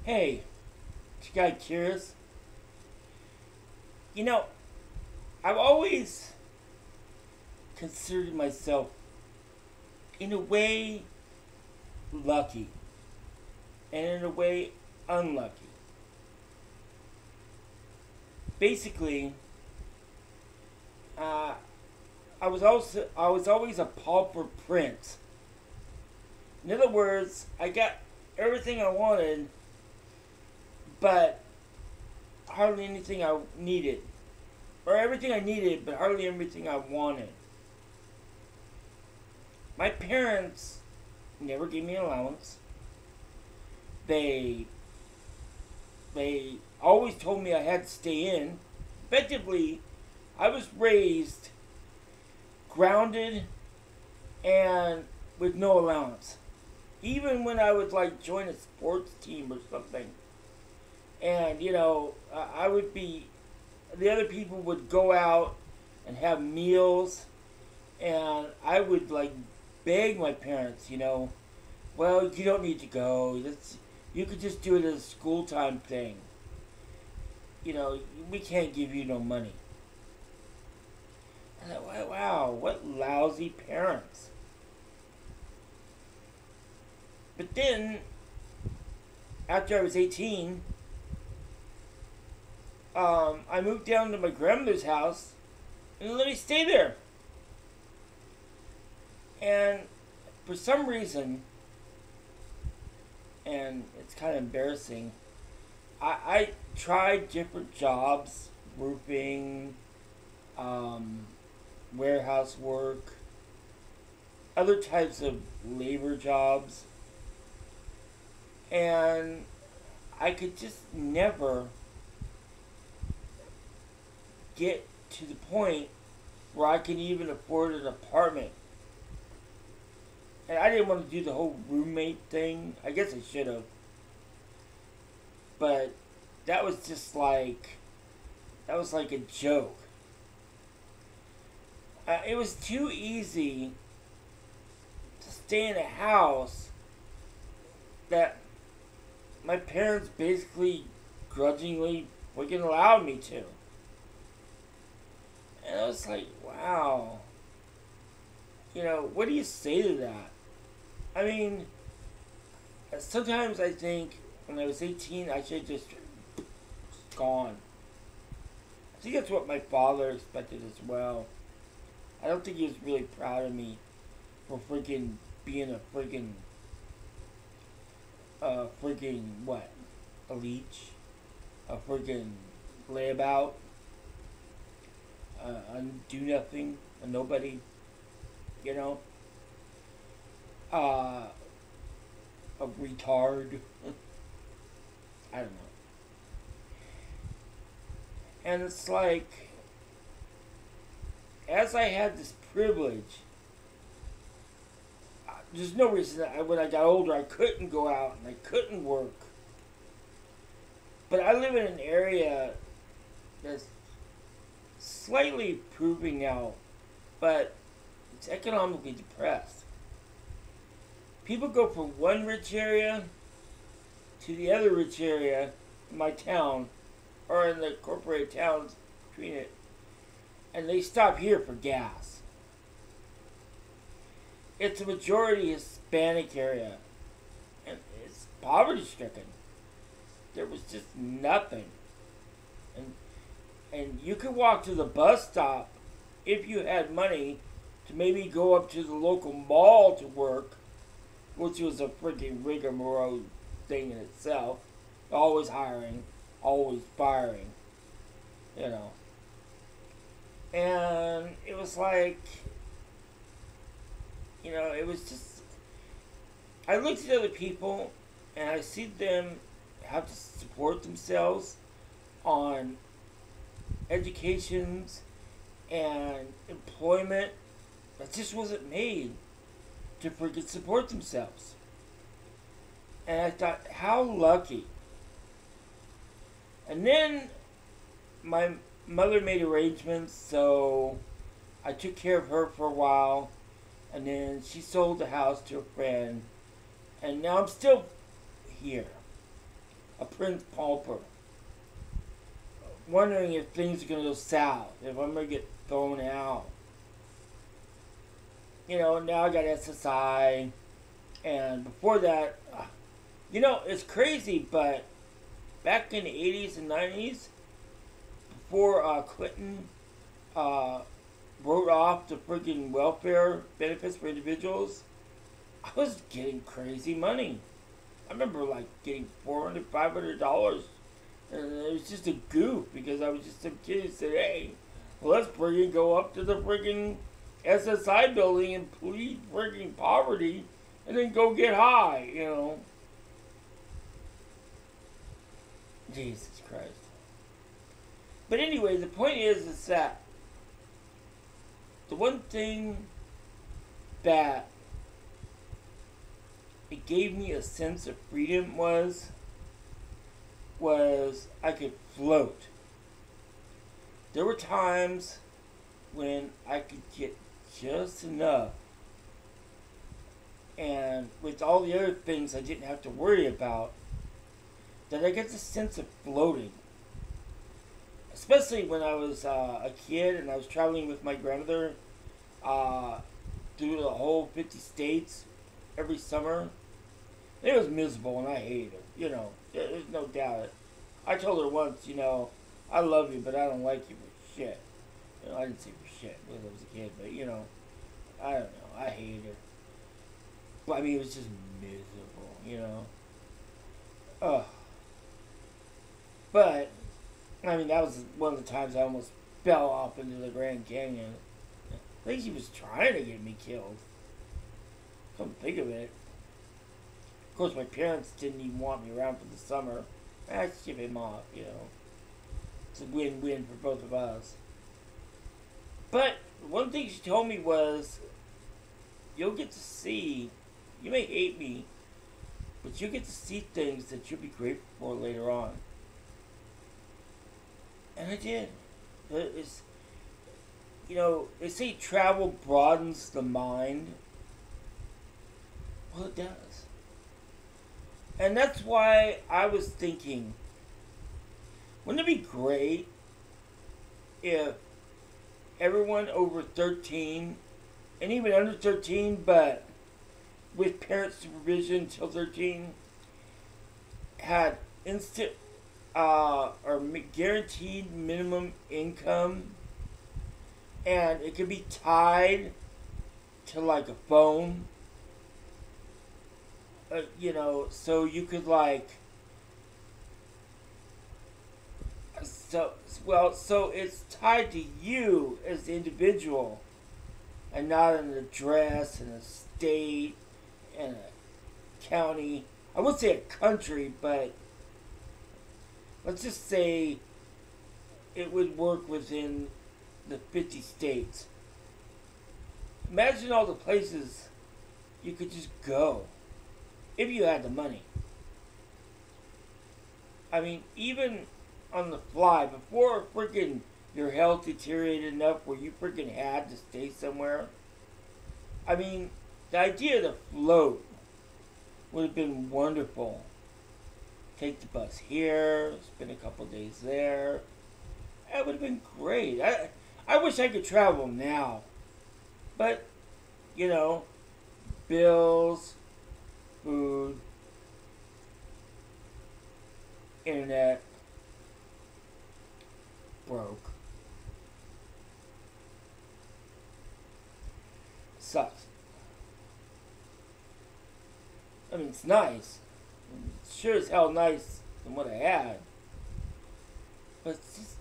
Hey, you guys curious? You know, I've always considered myself, in a way, lucky, and in a way, unlucky. Basically, uh, I was always a pauper prince. In other words, I got everything I wanted, but hardly anything I needed, or everything I needed, but hardly everything I wanted. My parents never gave me an allowance. They they always told me I had to stay in. Effectively, I was raised grounded and with no allowance. Even when I would like join a sports team or something, and I would be, the other people would go out and have meals, and I would like beg my parents, well, you don't need to go. You could just do it as a school time thing. We can't give you no money. And I thought, wow, what lousy parents. But then, after I was 18, I moved down to my grandmother's house and let me stay there. And for some reason, and it's kind of embarrassing, I tried different jobs, roofing, warehouse work, other types of labor jobs, and I could just never get to the point where I could even afford an apartment. And I didn't want to do the whole roommate thing. I guess I should have. But that was just that was like a joke. It was too easy to stay in a house that my parents basically grudgingly freaking allowed me to. And I was like, wow. What do you say to that? I mean, sometimes I think when I was 18, I should have just gone. I think that's what my father expected as well. I don't think he was really proud of me for freaking being a freaking what? A leech? A freaking layabout? A do nothing? A nobody? You know? A retard? I don't know. And it's like, as I had this privilege, there's no reason that when I got older I couldn't go out and I couldn't work. But I live in an area that's slightly improving now, but it's economically depressed. People go from one rich area to the other rich area in my town, or in the incorporated towns between it, and they stop here for gas. It's a majority Hispanic area, and it's poverty stricken. There was just nothing. And you could walk to the bus stop if you had money to maybe go up to the local mall to work, which was a freaking rigmarole thing in itself. Always hiring, always firing, And it was like, it was just, I looked at other people and I see them have to support themselves on educations and employment that just wasn't made to freaking support themselves. And I thought, how lucky. And then my mother made arrangements, so I took care of her for a while, and then she sold the house to a friend, and now I'm still here. a Prince Pauper, wondering if things are going to go south, if I'm going to get thrown out. You know, now I got SSI, and before that, you know, it's crazy, but back in the 80s and 90s, before Clinton wrote off the freaking welfare benefits for individuals, I was getting crazy money. I remember like getting $400, $500, and it was just a goof because I was just some kid who said, "Hey, let's freaking go up to the freaking SSI building and plead freaking poverty, and then go get high," you know. Jesus Christ. But anyway, the point is that the one thing that it gave me a sense of freedom was I could float. There were times when I could get just enough, and with all the other things I didn't have to worry about, that I get the sense of floating. Especially when I was a kid and I was traveling with my grandmother through the whole 50 states every summer. It was miserable and I hated her, you know. There's no doubt. I told her once, you know, I love you, but I don't like you for shit. You know, I didn't say for shit when I was a kid, but, you know, I don't know. I hated her. But, I mean, it was just miserable, you know. Ugh. But, I mean, that was one of the times I almost fell off into the Grand Canyon. I think she was trying to get me killed. Come think of it. Of course, my parents didn't even want me around for the summer. I ship him off, you know. It's a win-win for both of us. But one thing she told me was, you'll get to see, you may hate me, but you get to see things that you'll be grateful for later on. And I did. It's, you know, they say travel broadens the mind. Well, it does. And that's why I was thinking, wouldn't it be great if everyone over 13, and even under 13, but with parent supervision until 13, had instant or guaranteed minimum income, and it could be tied to like a phone, you know, so you could like, so it's tied to you as the individual, and not an address and a state and a county. I would say a country, but let's just say it would work within the 50 states. Imagine all the places you could just go if you had the money. I mean, even on the fly, before freaking your health deteriorated enough where you freaking had to stay somewhere. I mean, the idea to float would have been wonderful. Take the bus here, spend a couple days there. That would have been great. I wish I could travel now. But, you know, bills, food, internet, broke. Sucks. I mean, it's nice. It's sure as hell nice than what I had. But it's just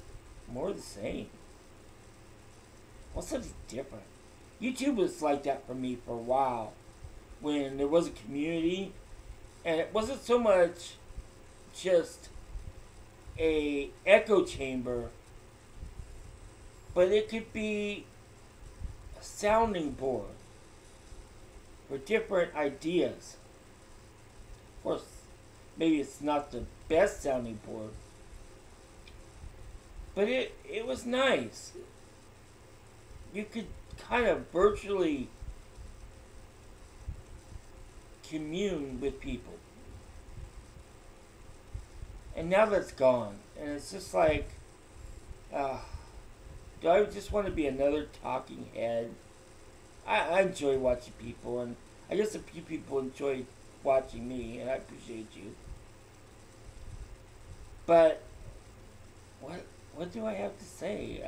more the same. What's something different? YouTube was like that for me for a while. When there was a community, and it wasn't so much just a echo chamber, but it could be a sounding board for different ideas. Of course, maybe it's not the best sounding board, but it was nice. You could kind of virtually commune with people. And now that's gone. And it's just like, uh, do I just want to be another talking head? I enjoy watching people, and I guess a few people enjoy watching me, and I appreciate you. But what do I have to say?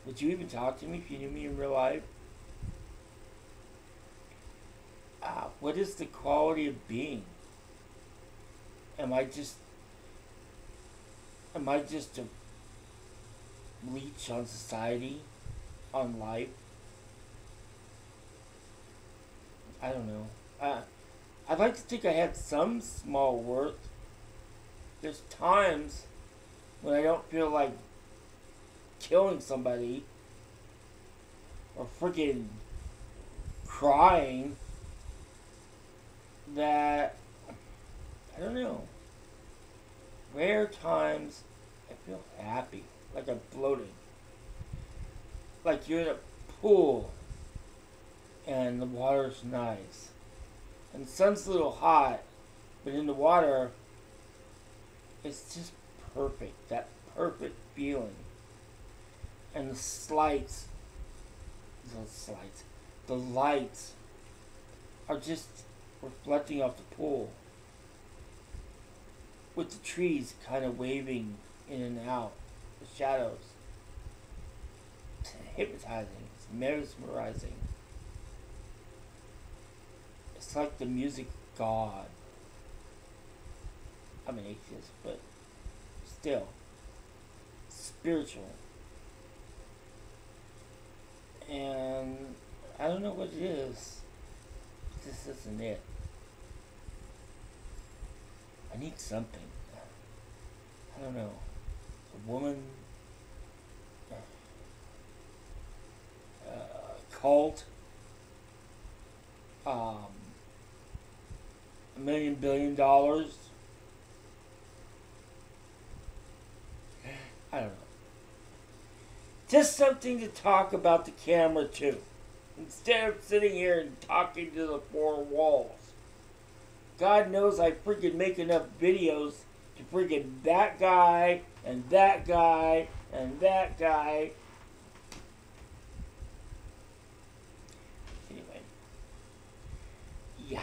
Would you even talk to me if you knew me in real life? What is the quality of being? Am I just am I just a leech on society, on life? I don't know. I'd like to think I had some small worth. There's times when I don't feel like killing somebody or freaking crying that I don't know. Rare times I feel happy, like I'm floating. Like you're in a pool and the water's nice. And the sun's a little hot, but in the water it's just perfect. That perfect feeling. And the lights are just reflecting off the pool. With the trees kind of waving in and out, the shadows. It's hypnotizing, it's mesmerizing. It's like the music of God. I'm an atheist, but still, spiritual. And I don't know what it is. This isn't it. I need something. I don't know. A woman, cult, $1 million, $1 billion. I don't know. Just something to talk about the camera too. Instead of sitting here and talking to the four walls. God knows I freaking make enough videos to freaking that guy and that guy and that guy. Anyway. Yeah.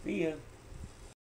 See ya.